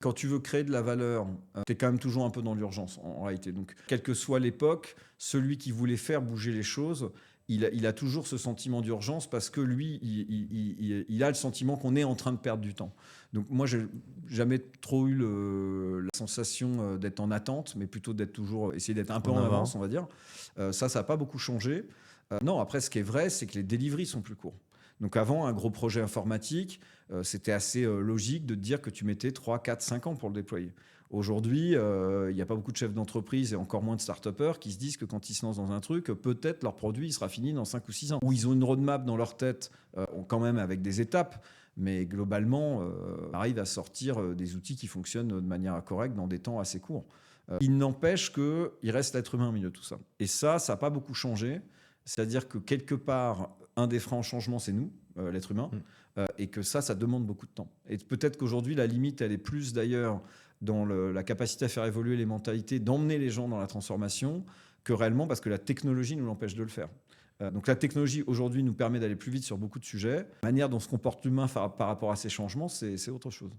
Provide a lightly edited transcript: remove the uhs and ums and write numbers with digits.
Quand tu veux créer de la valeur, tu es quand même toujours un peu dans l'urgence en réalité. Donc, quelle que soit l'époque, celui qui voulait faire bouger les choses, il a toujours ce sentiment d'urgence parce que lui, il a le sentiment qu'on est en train de perdre du temps. Donc moi, j'ai jamais trop eu la sensation d'être en attente, mais plutôt d'être toujours, essayer d'être un peu En en avance, avant. on va dire. Ça n'a pas beaucoup changé. Non, après, ce qui est vrai, c'est que les deliveries sont plus courts. Donc avant, un gros projet informatique, c'était assez logique de te dire que tu mettais 3, 4, 5 ans pour le déployer. Aujourd'hui, il n'y a pas beaucoup de chefs d'entreprise et encore moins de start-upers qui se disent que quand ils se lancent dans un truc, peut-être leur produit il sera fini dans 5 ou 6 ans. Ou ils ont une roadmap dans leur tête, quand même avec des étapes, mais globalement, on arrive à sortir des outils qui fonctionnent de manière correcte dans des temps assez courts. Il n'empêche qu'il reste l'être humain au milieu de tout ça. Et ça n'a pas beaucoup changé. C'est-à-dire que quelque part, un des freins au changement, c'est nous, l'être humain, Mmh. et que ça demande beaucoup de temps. Et peut-être qu'aujourd'hui, la limite, elle est plus d'ailleurs dans la capacité à faire évoluer les mentalités, d'emmener les gens dans la transformation, que réellement parce que la technologie nous l'empêche de le faire. Donc la technologie, aujourd'hui, nous permet d'aller plus vite sur beaucoup de sujets. La manière dont se comporte l'humain par rapport à ces changements, c'est autre chose.